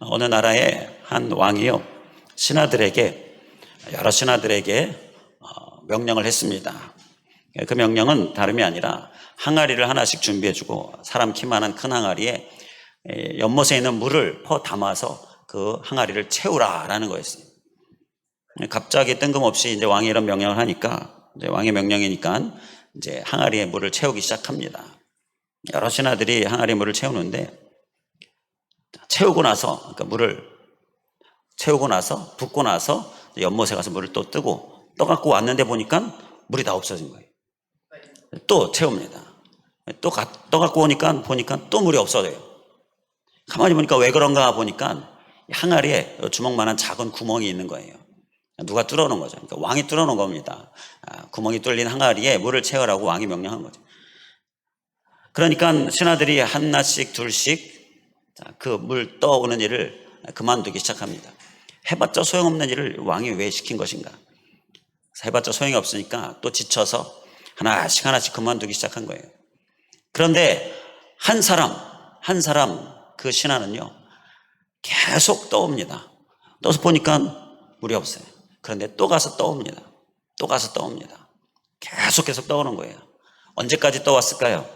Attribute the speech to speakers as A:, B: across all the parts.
A: 어느 나라의 한 왕이요, 여러 신하들에게 명령을 했습니다. 그 명령은 다름이 아니라 항아리를 하나씩 준비해주고 사람 키만한 큰 항아리에 연못에 있는 물을 퍼 담아서 그 항아리를 채우라라는 거였어요. 갑자기 뜬금없이 이제 왕이 이런 명령을 하니까, 이제 왕의 명령이니까 이제 항아리에 물을 채우기 시작합니다. 여러 신하들이 항아리에 물을 채우는데, 채우고 나서, 그러니까 물을 채우고 나서 붓고 나서 연못에 가서 물을 또 뜨고 떠 갖고 왔는데 보니까 물이 다 없어진 거예요. 또 채웁니다. 떠 갖고 오니까 보니까 또 물이 없어져요. 가만히 보니까 왜 그런가 보니까 항아리에 주먹만한 작은 구멍이 있는 거예요. 누가 뚫어놓은 거죠. 그러니까 왕이 뚫어놓은 겁니다. 구멍이 뚫린 항아리에 물을 채우라고 왕이 명령한 거죠. 그러니까 신하들이 하나씩 둘씩 그 물 떠오는 일을 그만두기 시작합니다. 해봤자 소용없는 일을 왕이 왜 시킨 것인가? 해봤자 소용이 없으니까 또 지쳐서 하나씩 그만두기 시작한 거예요. 그런데 한 사람 그 신하는요, 계속 떠옵니다. 떠서 보니까 물이 없어요. 그런데 또 가서 떠옵니다. 계속 떠오는 거예요. 언제까지 떠왔을까요?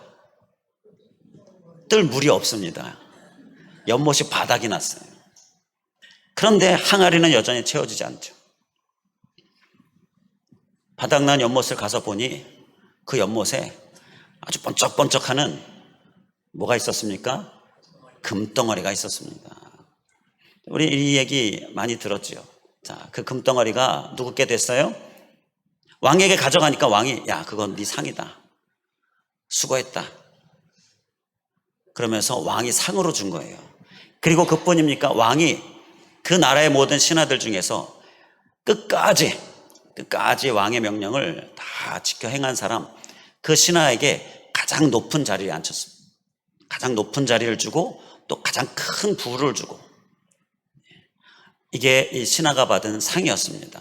A: 뜰 물이 없습니다. 연못이 바닥이 났어요. 그런데 항아리는 여전히 채워지지 않죠. 바닥난 연못을 가서 보니 그 연못에 아주 번쩍번쩍하는 뭐가 있었습니까? 금덩어리가 있었습니다. 우리 이 얘기 많이 들었죠. 자, 그 금덩어리가 누구께 됐어요? 왕에게 가져가니까 왕이, 야, 그건 네 상이다, 수고했다, 그러면서 왕이 상으로 준 거예요. 그리고 그뿐입니까? 왕이 그 나라의 모든 신하들 중에서 끝까지 왕의 명령을 다 지켜 행한 사람, 그 신하에게 가장 높은 자리에 앉혔습니다. 가장 높은 자리를 주고 또 가장 큰 부를 주고, 이게 이 신하가 받은 상이었습니다.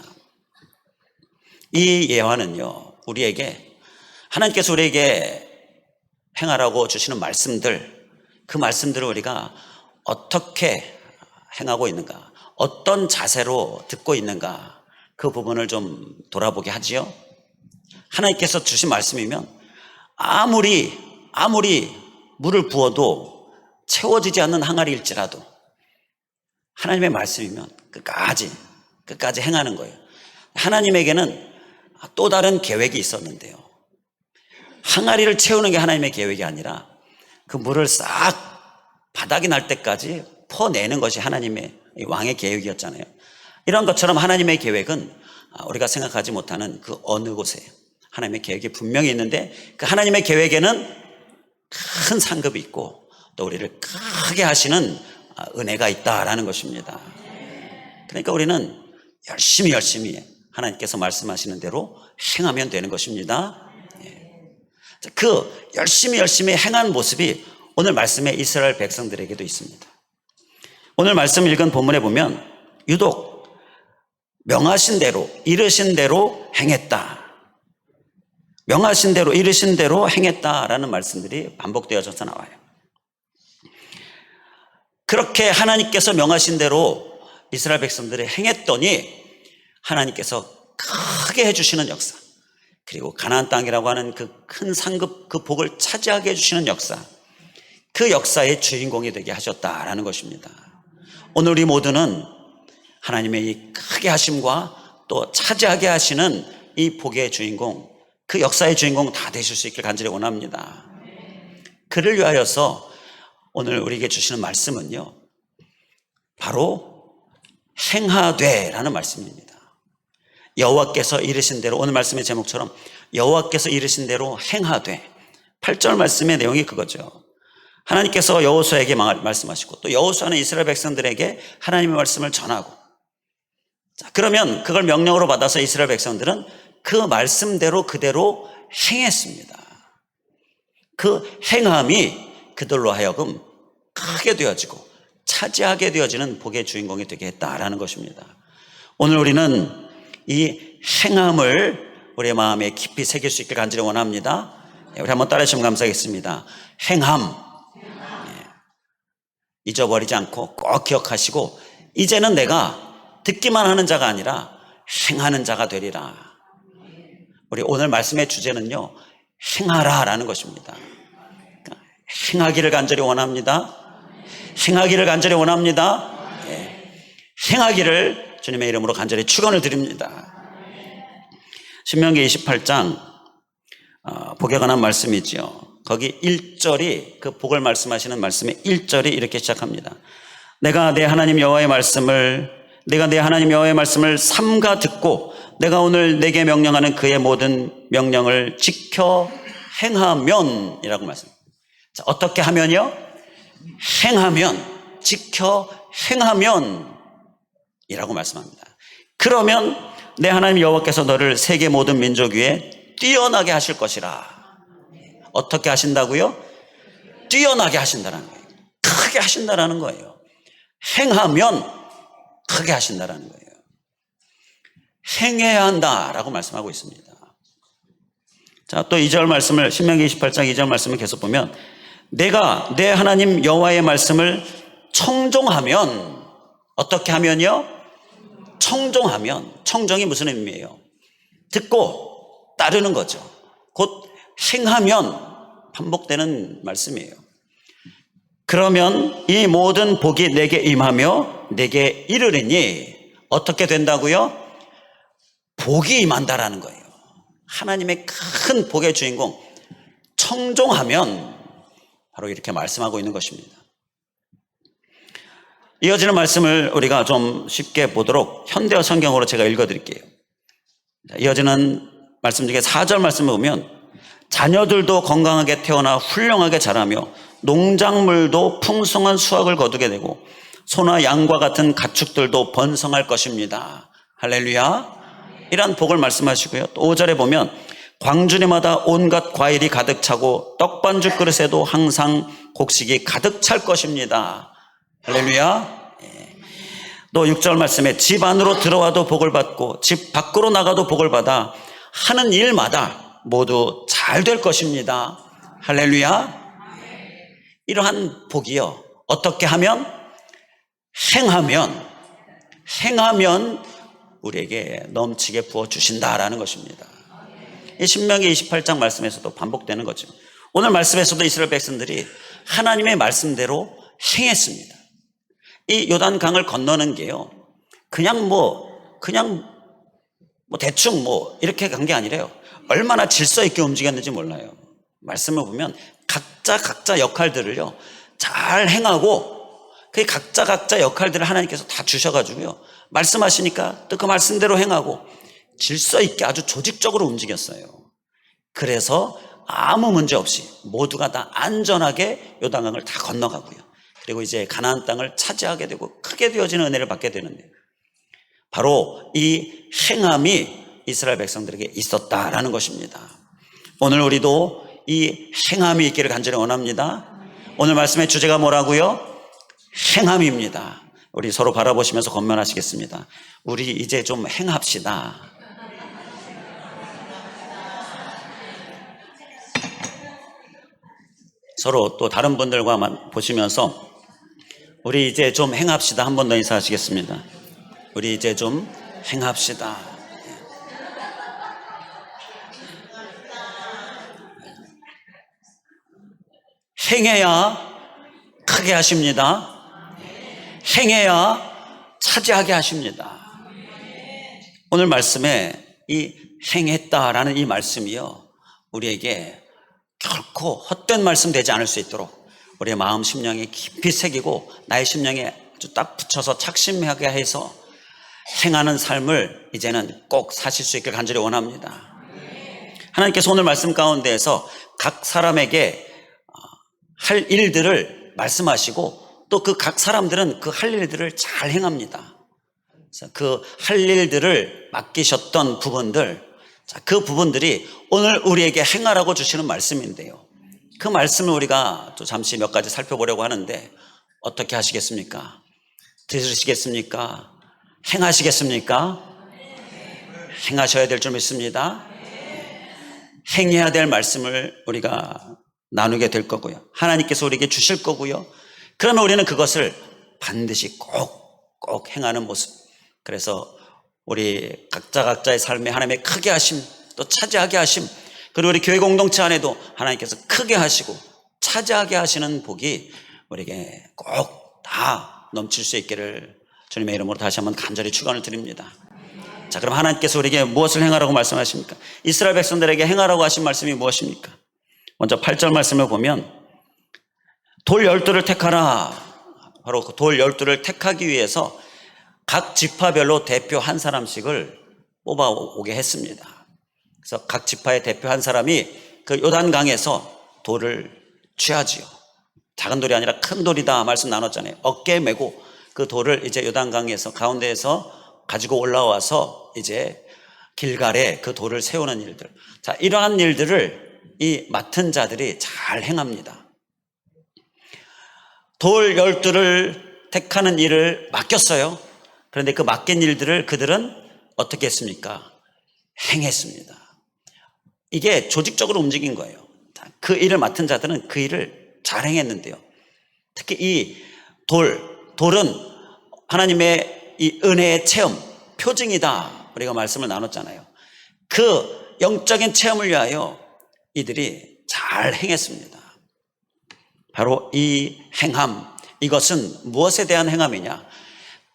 A: 이 예화는요, 하나님께서 우리에게 행하라고 주시는 말씀들, 그 말씀들을 우리가 어떻게 행하고 있는가, 어떤 자세로 듣고 있는가, 그 부분을 좀 돌아보게 하지요. 하나님께서 주신 말씀이면 아무리 물을 부어도 채워지지 않는 항아리일지라도 하나님의 말씀이면 끝까지 행하는 거예요. 하나님에게는 또 다른 계획이 있었는데요, 항아리를 채우는 게 하나님의 계획이 아니라 그 물을 싹 바닥이 날 때까지 퍼내는 것이 하나님의 왕의 계획이었잖아요. 이런 것처럼 하나님의 계획은 우리가 생각하지 못하는 그 어느 곳에 하나님의 계획이 분명히 있는데, 그 하나님의 계획에는 큰 상급이 있고 또 우리를 크게 하시는 은혜가 있다라는 것입니다. 그러니까 우리는 열심히 하나님께서 말씀하시는 대로 행하면 되는 것입니다. 그 열심히 행한 모습이 오늘 말씀에 이스라엘 백성들에게도 있습니다. 오늘 말씀 읽은 본문에 보면 유독 명하신 대로, 이르신 대로 행했다, 명하신 대로, 이르신 대로 행했다라는 말씀들이 반복되어져서 나와요. 그렇게 하나님께서 명하신 대로 이스라엘 백성들이 행했더니 하나님께서 크게 해주시는 역사, 그리고 가나안 땅이라고 하는 그 큰 상급, 그 복을 차지하게 해주시는 역사, 그 역사의 주인공이 되게 하셨다라는 것입니다. 오늘 우리 모두는 하나님의 이 크게 하심과 또 차지하게 하시는 이 복의 주인공, 그 역사의 주인공 다 되실 수 있길 간절히 원합니다. 그를 위하여서 오늘 우리에게 주시는 말씀은요, 바로 행하되라는 말씀입니다. 여호와께서 이르신 대로, 오늘 말씀의 제목처럼 여호와께서 이르신 대로 행하되, 8절 말씀의 내용이 그거죠. 하나님께서 여호수아에게 말씀하시고 또 여호수아는 이스라엘 백성들에게 하나님의 말씀을 전하고, 자, 그러면 그걸 명령으로 받아서 이스라엘 백성들은 그 말씀대로 그대로 행했습니다. 그 행함이 그들로 하여금 크게 되어지고 차지하게 되어지는 복의 주인공이 되게 했다라는 것입니다. 오늘 우리는 이 행함을 우리의 마음에 깊이 새길 수 있길 간절히 원합니다. 우리 한번 따라하시면 감사하겠습니다. 행함. 잊어버리지 않고 꼭 기억하시고 이제는 내가 듣기만 하는 자가 아니라 행하는 자가 되리라. 우리 오늘 말씀의 주제는요, 행하라라는 것입니다. 그러니까 행하기를 간절히 원합니다. 행하기를 간절히 원합니다. 행하기를 주님의 이름으로 간절히 축원을 드립니다. 신명기 28장 복에 관한 말씀이지요. 거기 1절이 그 복을 말씀하시는 말씀의 1절이 이렇게 시작합니다. 내가 내 하나님 여호와의 말씀을 삼가 듣고 내가 오늘 내게 명령하는 그의 모든 명령을 지켜 행하면이라고 말씀합니다. 자, 어떻게 하면요? 행하면, 지켜 행하면 이라고 말씀합니다. 그러면 내 하나님 여호와께서 너를 세계 모든 민족 위에 뛰어나게 하실 것이라. 어떻게 하신다고요? 뛰어나게 하신다는 거예요. 크게 하신다라는 거예요. 행하면 크게 하신다라는 거예요. 행해야 한다라고 말씀하고 있습니다. 자, 또 2절 말씀을, 신명기 28장 2절 말씀을 계속 보면 내가 내 하나님 여호와의 말씀을 청종하면, 어떻게 하면요? 청종하면, 청종이 무슨 의미예요? 듣고 따르는 거죠. 곧 행하면 반복되는 말씀이에요. 그러면 이 모든 복이 내게 임하며 내게 이르리니 어떻게 된다고요? 복이 임한다라는 거예요. 하나님의 큰 복의 주인공 청종하면 바로 이렇게 말씀하고 있는 것입니다. 이어지는 말씀을 우리가 좀 쉽게 보도록 현대어 성경으로 제가 읽어드릴게요. 이어지는 말씀 중에 4절 말씀을 보면 자녀들도 건강하게 태어나 훌륭하게 자라며 농작물도 풍성한 수확을 거두게 되고 소나 양과 같은 가축들도 번성할 것입니다. 할렐루야. 이런 복을 말씀하시고요. 또 5절에 보면 광주리마다 온갖 과일이 가득 차고 떡반죽 그릇에도 항상 곡식이 가득 찰 것입니다. 할렐루야. 또 6절 말씀에 집 안으로 들어와도 복을 받고 집 밖으로 나가도 복을 받아 하는 일마다 모두 잘 될 것입니다. 할렐루야. 이러한 복이요, 어떻게 하면? 행하면 우리에게 넘치게 부어주신다라는 것입니다. 이 신명기 28장 말씀에서도 반복되는 거죠. 오늘 말씀에서도 이스라엘 백성들이 하나님의 말씀대로 행했습니다. 이 요단강을 건너는 게요, 그냥 대충 이렇게 간 게 아니래요. 얼마나 질서 있게 움직였는지 몰라요. 말씀을 보면 각자 역할들을요 잘 행하고, 그 각자 역할들을 하나님께서 다 주셔가지고요 말씀하시니까 또 그 말씀대로 행하고 질서 있게 아주 조직적으로 움직였어요. 그래서 아무 문제 없이 모두가 다 안전하게 요단강을 다 건너가고요, 그리고 이제 가나안 땅을 차지하게 되고 크게 되어지는 은혜를 받게 되는데, 바로 이 행함이 이스라엘 백성들에게 있었다라는 것입니다. 오늘 우리도 이 행함이 있기를 간절히 원합니다. 오늘 말씀의 주제가 뭐라고요? 행함입니다. 우리 서로 바라보시면서 권면하시겠습니다. 우리 이제 좀 행합시다. 서로 또 다른 분들과 보시면서 우리 이제 좀 행합시다. 한 번 더 인사하시겠습니다. 우리 이제 좀 행합시다. 행해야 크게 하십니다. 행해야 차지하게 하십니다. 오늘 말씀에 이 행했다라는 이 말씀이요, 우리에게 결코 헛된 말씀 되지 않을 수 있도록 우리의 마음 심령에 깊이 새기고 나의 심령에 아주 딱 붙여서 착심하게 해서 행하는 삶을 이제는 꼭 사실 수 있길 간절히 원합니다. 하나님께서 오늘 말씀 가운데에서 각 사람에게 할 일들을 말씀하시고 또 그 각 사람들은 그 할 일들을 잘 행합니다. 그 할 일들을 맡기셨던 부분들, 그 부분들이 오늘 우리에게 행하라고 주시는 말씀인데요, 그 말씀을 우리가 또 잠시 몇 가지 살펴보려고 하는데, 어떻게 하시겠습니까? 들으시겠습니까? 행하시겠습니까? 행하셔야 될 줄 믿습니다. 행해야 될 말씀을 우리가 나누게 될 거고요, 하나님께서 우리에게 주실 거고요, 그러면 우리는 그것을 반드시 꼭 행하는 모습. 그래서 우리 각자의 삶에 하나님의 크게 하심, 또 차지하게 하심, 그리고 우리 교회 공동체 안에도 하나님께서 크게 하시고 차지하게 하시는 복이 우리에게 꼭 다 넘칠 수 있기를 주님의 이름으로 다시 한번 간절히 축원을 드립니다. 자, 그럼 하나님께서 우리에게 무엇을 행하라고 말씀하십니까? 이스라엘 백성들에게 행하라고 하신 말씀이 무엇입니까? 먼저 8절 말씀을 보면 돌 12를 택하라. 바로 그 돌 12를 택하기 위해서 각 지파별로 대표 한 사람씩을 뽑아오게 했습니다. 그래서 각 지파의 대표 한 사람이 그 요단강에서 돌을 취하지요. 작은 돌이 아니라 큰 돌이다 말씀 나눴잖아요. 어깨에 메고 그 돌을 이제 요단강에서 가운데에서 가지고 올라와서 이제 길갈에 그 돌을 세우는 일들. 자, 이러한 일들을 이 맡은 자들이 잘 행합니다. 돌 12를 택하는 일을 맡겼어요. 그런데 그 맡긴 일들을 그들은 어떻게 했습니까? 행했습니다. 이게 조직적으로 움직인 거예요. 그 일을 맡은 자들은 그 일을 잘 행했는데요. 특히 이 돌은 하나님의 이 은혜의 체험, 표징이다. 우리가 말씀을 나눴잖아요. 그 영적인 체험을 위하여 이들이 잘 행했습니다. 바로 이 행함, 이것은 무엇에 대한 행함이냐?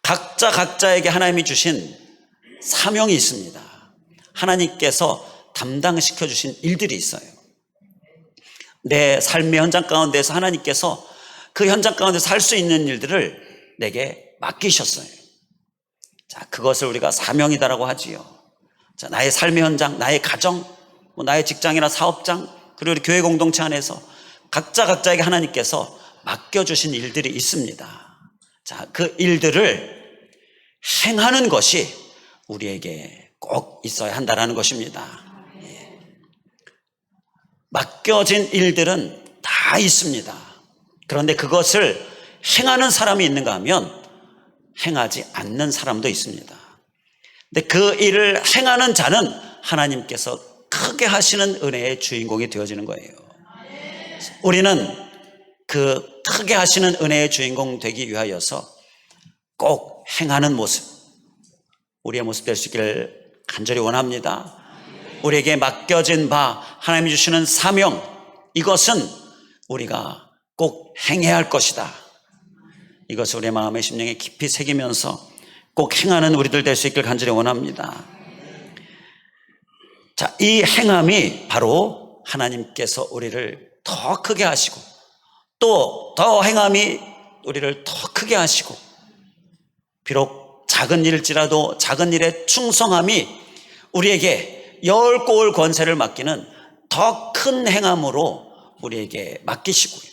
A: 각자에게 하나님이 주신 사명이 있습니다. 하나님께서 담당시켜 주신 일들이 있어요. 내 삶의 현장 가운데서 하나님께서 그 현장 가운데서 할 수 있는 일들을 내게 맡기셨어요. 자, 그것을 우리가 사명이다라고 하지요. 자, 나의 삶의 현장, 나의 가정, 나의 직장이나 사업장, 그리고 우리 교회 공동체 안에서 각자에게 하나님께서 맡겨주신 일들이 있습니다. 자, 그 일들을 행하는 것이 우리에게 꼭 있어야 한다라는 것입니다. 맡겨진 일들은 다 있습니다. 그런데 그것을 행하는 사람이 있는가 하면 행하지 않는 사람도 있습니다. 근데 그 일을 행하는 자는 하나님께서 크게 하시는 은혜의 주인공이 되어지는 거예요. 우리는 그 크게 하시는 은혜의 주인공 되기 위하여서 꼭 행하는 모습, 우리의 모습 될 수 있기를 간절히 원합니다. 우리에게 맡겨진 바, 하나님이 주시는 사명, 이것은 우리가 꼭 행해야 할 것이다. 이것을 우리의 마음의 심령에 깊이 새기면서 꼭 행하는 우리들 될 수 있기를 간절히 원합니다. 자, 이 행함이 바로 하나님께서 우리를 더 크게 하시고 또 더 행함이 우리를 더 크게 하시고 비록 작은 일일지라도 작은 일에 충성함이 우리에게 10골 권세를 맡기는 더 큰 행함으로 우리에게 맡기시고요.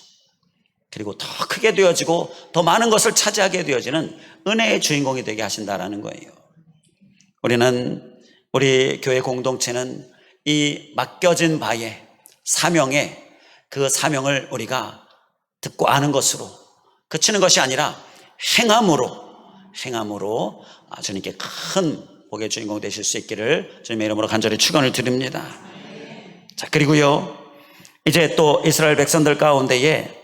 A: 그리고 더 크게 되어지고 더 많은 것을 차지하게 되어지는 은혜의 주인공이 되게 하신다라는 거예요. 우리 교회 공동체는 이 맡겨진 바에 사명에 그 사명을 우리가 듣고 아는 것으로 그치는 것이 아니라 행함으로 주님께 큰 복의 주인공 되실 수 있기를 주님의 이름으로 간절히 축원을 드립니다. 자, 그리고요, 이제 또 이스라엘 백성들 가운데에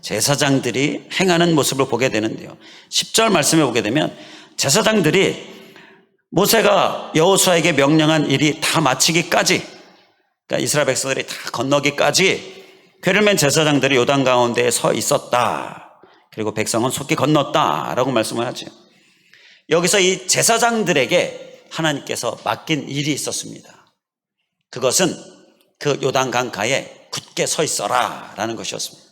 A: 제사장들이 행하는 모습을 보게 되는데요. 10절 말씀에 보게 되면 제사장들이 모세가 여호수아에게 명령한 일이 다 마치기까지, 그러니까 이스라엘 백성들이 다 건너기까지 괴를 맨 제사장들이 요단 가운데에 서 있었다. 그리고 백성은 속히 건넜다라고 말씀을 하죠. 여기서 이 제사장들에게 하나님께서 맡긴 일이 있었습니다. 그것은 그 요단 강가에 굳게 서 있어라 라는 것이었습니다.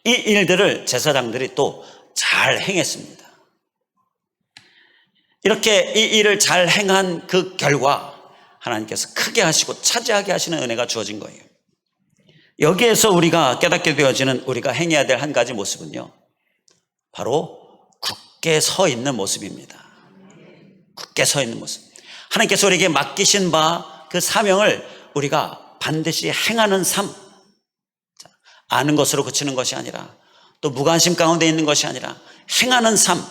A: 이 일들을 제사장들이 또 잘 행했습니다. 이렇게 이 일을 잘 행한 그 결과 하나님께서 크게 하시고 차지하게 하시는 은혜가 주어진 거예요. 여기에서 우리가 깨닫게 되어지는 우리가 행해야 될 한 가지 모습은요, 바로 굳게 서 있는 모습입니다. 굳게 서 있는 모습. 하나님께서 우리에게 맡기신 바 그 사명을 우리가 반드시 행하는 삶, 아는 것으로 그치는 것이 아니라 또 무관심 가운데 있는 것이 아니라 행하는 삶,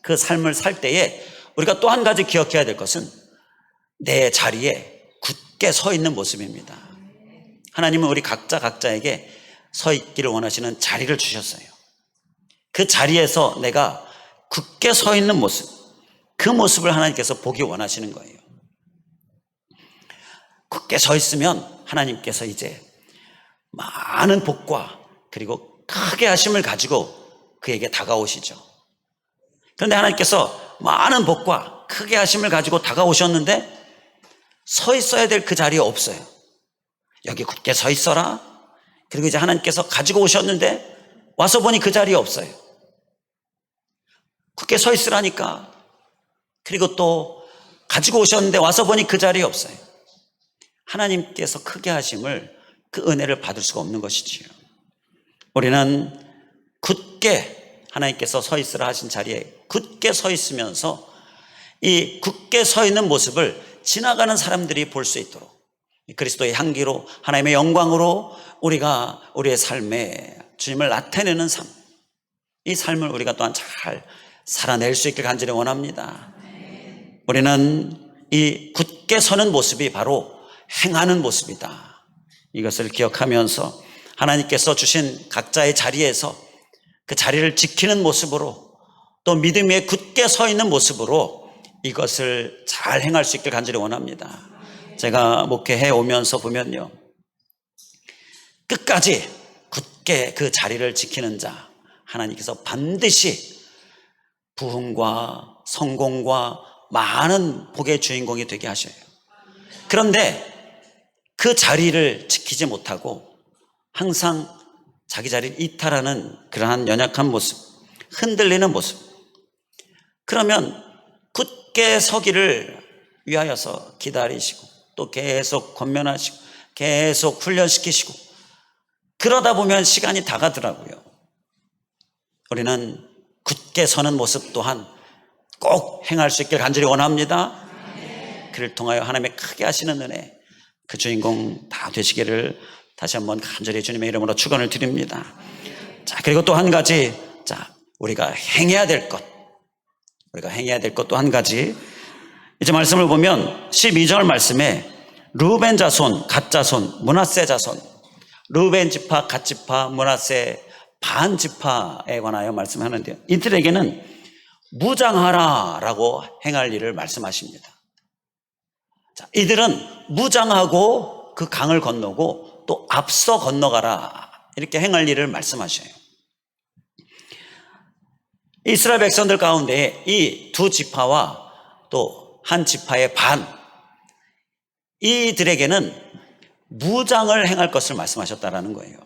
A: 그 삶을 살 때에 우리가 또 한 가지 기억해야 될 것은 내 자리에 굳게 서 있는 모습입니다. 하나님은 우리 각자에게 서 있기를 원하시는 자리를 주셨어요. 그 자리에서 내가 굳게 서 있는 모습, 그 모습을 하나님께서 보기 원하시는 거예요. 굳게 서 있으면 하나님께서 이제 많은 복과 그리고 크게 하심을 가지고 그에게 다가오시죠. 그런데 하나님께서 많은 복과 크게 하심을 가지고 다가오셨는데 서 있어야 될 그 자리에 없어요. 여기 굳게 서 있어라. 그리고 이제 하나님께서 가지고 오셨는데 와서 보니 그 자리에 없어요. 굳게 서 있으라니까. 그리고 또 가지고 오셨는데 와서 보니 그 자리에 없어요. 하나님께서 크게 하심을, 그 은혜를 받을 수가 없는 것이지요. 우리는 굳게 하나님께서 서 있으라 하신 자리에 굳게 서 있으면서 이 굳게 서 있는 모습을 지나가는 사람들이 볼 수 있도록 그리스도의 향기로, 하나님의 영광으로 우리가 우리의 삶에 주님을 나타내는 삶, 이 삶을 우리가 또한 잘 살아낼 수 있길 간절히 원합니다. 우리는 이 굳게 서는 모습이 바로 행하는 모습이다. 이것을 기억하면서 하나님께서 주신 각자의 자리에서 그 자리를 지키는 모습으로, 또 믿음 위에 굳게 서 있는 모습으로 이것을 잘 행할 수 있길 간절히 원합니다. 제가 목회해 오면서 보면요, 끝까지 굳게 그 자리를 지키는 자, 하나님께서 반드시 부흥과 성공과 많은 복의 주인공이 되게 하셔요. 그런데 그 자리를 지키지 못하고 항상 자기 자리를 이탈하는 그러한 연약한 모습, 흔들리는 모습, 그러면 굳게 서기를 위하여서 기다리시고 또 계속 권면하시고 계속 훈련시키시고 그러다 보면 시간이 다 가더라고요. 우리는 굳게 서는 모습 또한 꼭 행할 수 있길 간절히 원합니다. 그를 통하여 하나님의 크게 하시는 은혜, 그 주인공 다 되시기를 다시 한번 간절히 주님의 이름으로 축원을 드립니다. 자, 그리고 또 한 가지, 자, 우리가 행해야 될 것 또 한 가지. 이제 말씀을 보면 12절 말씀에 르우벤 자손, 갓 자손, 므낫세 자손, 르우벤 지파, 갓 지파, 므낫세 반 지파에 관하여 말씀하는데요, 이들에게는 무장하라라고 행할 일을 말씀하십니다. 자, 이들은 무장하고 그 강을 건너고 또 앞서 건너가라, 이렇게 행할 일을 말씀하셔요. 이스라엘 백성들 가운데 이 두 지파와 또 한 지파의 반, 이들에게는 무장을 행할 것을 말씀하셨다라는 거예요.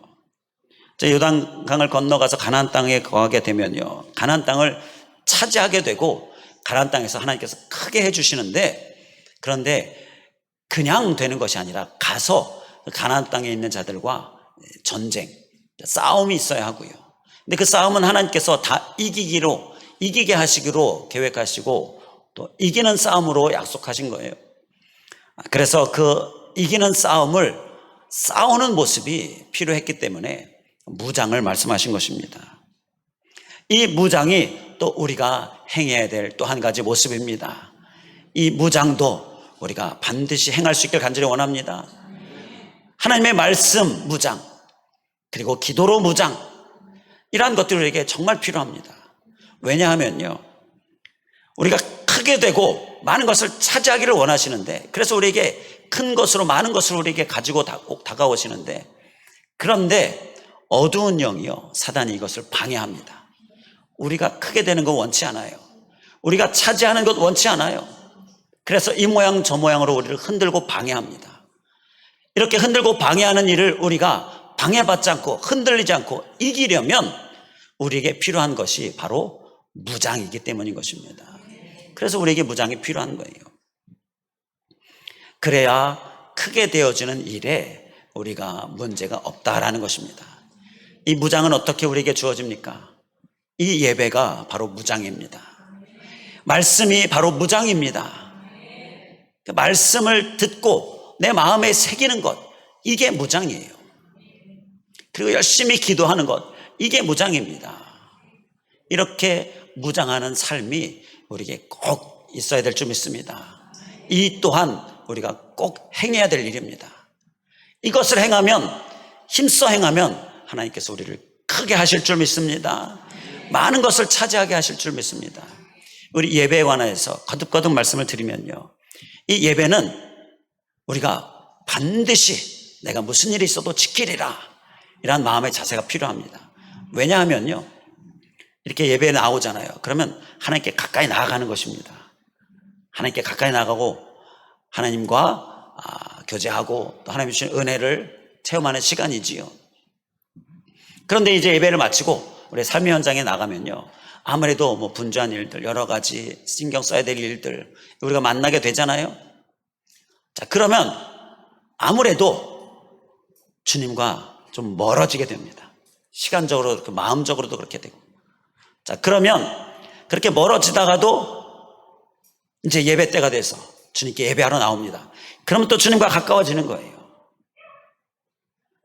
A: 요단강을 건너가서 가나안 땅에 거하게 되면요, 가나안 땅을 차지하게 되고 가나안 땅에서 하나님께서 크게 해주시는데, 그런데 그냥 되는 것이 아니라 가서 가나안 땅에 있는 자들과 전쟁, 싸움이 있어야 하고요. 근데 그 싸움은 하나님께서 다 이기게 하시기로 계획하시고 또 이기는 싸움으로 약속하신 거예요. 그래서 그 이기는 싸움을 싸우는 모습이 필요했기 때문에 무장을 말씀하신 것입니다. 이 무장이 또 우리가 행해야 될 또 한 가지 모습입니다. 이 무장도 우리가 반드시 행할 수 있길 간절히 원합니다. 하나님의 말씀 무장, 그리고 기도로 무장, 이러한 것들이 우리에게 정말 필요합니다. 왜냐하면요, 우리가 크게 되고 많은 것을 차지하기를 원하시는데, 그래서 우리에게 큰 것으로 많은 것을 우리에게 가지고 다가오시는데, 그런데 어두운 영이요, 사단이 이것을 방해합니다. 우리가 크게 되는 거 원치 않아요. 우리가 차지하는 것 원치 않아요. 그래서 이 모양 저 모양으로 우리를 흔들고 방해합니다. 이렇게 흔들고 방해하는 일을 우리가 방해받지 않고 흔들리지 않고 이기려면 우리에게 필요한 것이 바로 무장이기 때문인 것입니다. 그래서 우리에게 무장이 필요한 거예요. 그래야 크게 되어지는 일에 우리가 문제가 없다라는 것입니다. 이 무장은 어떻게 우리에게 주어집니까? 이 예배가 바로 무장입니다. 말씀이 바로 무장입니다. 그 말씀을 듣고 내 마음에 새기는 것, 이게 무장이에요. 그리고 열심히 기도하는 것, 이게 무장입니다. 이렇게 무장하는 삶이 우리에게 꼭 있어야 될 줄 믿습니다. 이 또한 우리가 꼭 행해야 될 일입니다. 이것을 행하면, 힘써 행하면 하나님께서 우리를 크게 하실 줄 믿습니다. 많은 것을 차지하게 하실 줄 믿습니다. 우리 예배에 관해서 거듭거듭 말씀을 드리면요, 이 예배는 우리가 반드시 내가 무슨 일이 있어도 지키리라, 이런 마음의 자세가 필요합니다. 왜냐하면요, 이렇게 예배에 나오잖아요. 그러면 하나님께 가까이 나아가는 것입니다. 하나님께 가까이 나가고 하나님과 교제하고 또 하나님 주신 은혜를 체험하는 시간이지요. 그런데 이제 예배를 마치고 우리 삶의 현장에 나가면요, 아무래도 뭐 분주한 일들, 여러 가지 신경 써야 될 일들 우리가 만나게 되잖아요. 자, 그러면 아무래도 주님과 좀 멀어지게 됩니다. 시간적으로, 마음적으로도 그렇게 되고. 자, 그러면 그렇게 멀어지다가도 이제 예배 때가 돼서 주님께 예배하러 나옵니다. 그러면 또 주님과 가까워지는 거예요.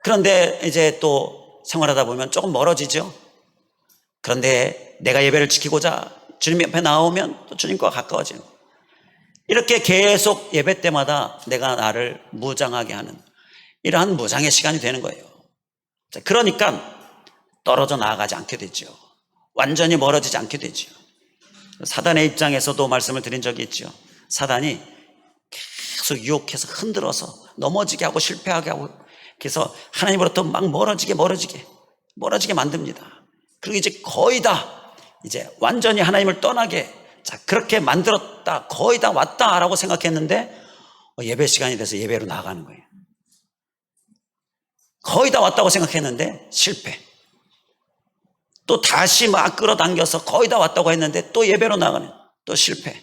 A: 그런데 이제 또 생활하다 보면 조금 멀어지죠. 그런데 내가 예배를 지키고자 주님 옆에 나오면 또 주님과 가까워지는 거예요. 이렇게 계속 예배 때마다 내가 나를 무장하게 하는 이러한 무장의 시간이 되는 거예요. 자, 그러니까 떨어져 나아가지 않게 되죠. 완전히 멀어지지 않게 되죠. 사단의 입장에서도 말씀을 드린 적이 있죠. 사단이 계속 유혹해서 흔들어서 넘어지게 하고 실패하게 하고, 그래서 하나님으로부터 막 멀어지게 만듭니다. 그리고 이제 거의 다 이제 완전히 하나님을 떠나게, 자, 그렇게 만들었다, 거의 다 왔다라고 생각했는데 예배 시간이 돼서 예배로 나가는 거예요. 거의 다 왔다고 생각했는데 실패. 또 다시 막 끌어당겨서 거의 다 왔다고 했는데 또 예배로 나가는, 또 실패.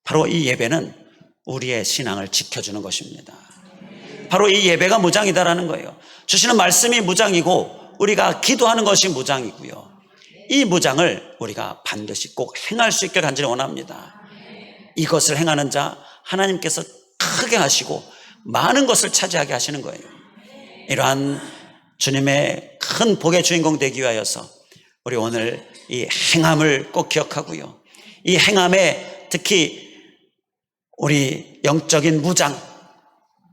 A: 바로 이 예배는 우리의 신앙을 지켜주는 것입니다. 바로 이 예배가 무장이다라는 거예요. 주시는 말씀이 무장이고 우리가 기도하는 것이 무장이고요. 이 무장을 우리가 반드시 꼭 행할 수 있게 간절히 원합니다. 이것을 행하는 자 하나님께서 크게 하시고 많은 것을 차지하게 하시는 거예요. 이러한 주님의 큰 복의 주인공 되기 위하여서 우리 오늘 이 행함을 꼭 기억하고요, 이 행함에 특히 우리 영적인 무장,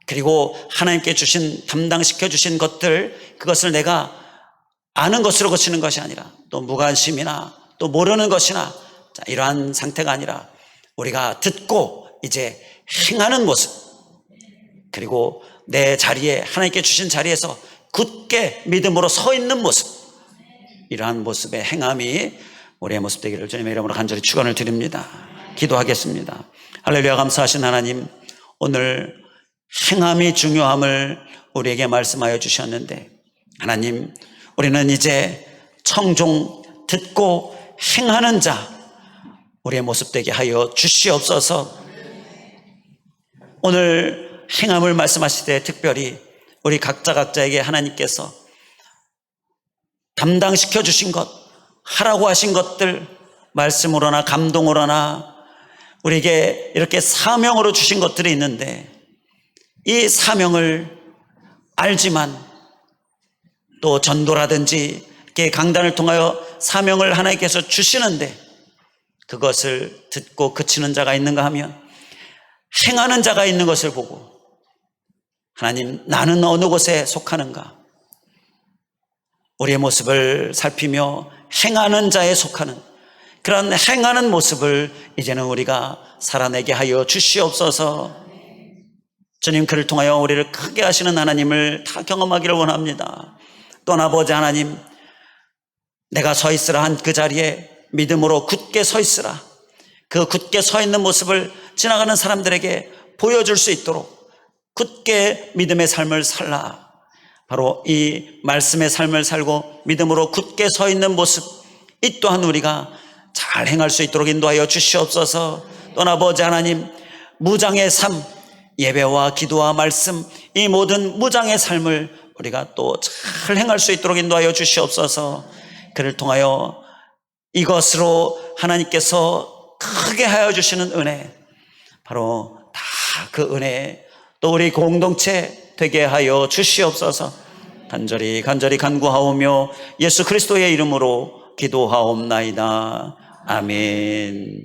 A: 그리고 하나님께 주신, 담당시켜 주신 것들, 그것을 내가 아는 것으로 그치는 것이 아니라 또 무관심이나 또 모르는 것이나, 자, 이러한 상태가 아니라 우리가 듣고 이제 행하는 모습, 그리고 내 자리에, 하나님께 주신 자리에서 굳게 믿음으로 서 있는 모습, 이러한 모습의 행함이 우리의 모습 되기를 주님의 이름으로 간절히 축원을 드립니다. 기도하겠습니다. 할렐루야. 감사하신 하나님, 오늘 행함이 중요함을 우리에게 말씀하여 주셨는데, 하나님, 우리는 이제 청종, 듣고 행하는 자 우리의 모습 되게 하여 주시옵소서. 오늘 행함을 말씀하실 때 특별히 우리 각자에게 하나님께서 담당시켜 주신 것, 하라고 하신 것들, 말씀으로나 감동으로나 우리에게 이렇게 사명으로 주신 것들이 있는데, 이 사명을 알지만 또 전도라든지 이렇게 강단을 통하여 사명을 하나님께서 주시는데 그것을 듣고 그치는 자가 있는가 하면, 행하는 자가 있는 것을 보고 하나님, 나는 어느 곳에 속하는가, 우리의 모습을 살피며 행하는 자에 속하는 그런 행하는 모습을 이제는 우리가 살아내게 하여 주시옵소서. 주님, 그를 통하여 우리를 크게 하시는 하나님을 다 경험하기를 원합니다. 또 아버지 하나님, 내가 서 있으라 한 그 자리에 믿음으로 굳게 서 있으라, 그 굳게 서 있는 모습을 지나가는 사람들에게 보여줄 수 있도록 굳게 믿음의 삶을 살라. 바로 이 말씀의 삶을 살고 믿음으로 굳게 서 있는 모습, 이 또한 우리가 잘 행할 수 있도록 인도하여 주시옵소서. 또 아버지 하나님, 무장의 삶, 예배와 기도와 말씀, 이 모든 무장의 삶을 우리가 또 잘 행할 수 있도록 인도하여 주시옵소서. 그를 통하여 이것으로 하나님께서 크게 하여 주시는 은혜, 바로 다 그 은혜 또 우리 공동체 되게 하여 주시옵소서. 간절히 간구하오며 예수 그리스도의 이름으로 기도하옵나이다. 아멘.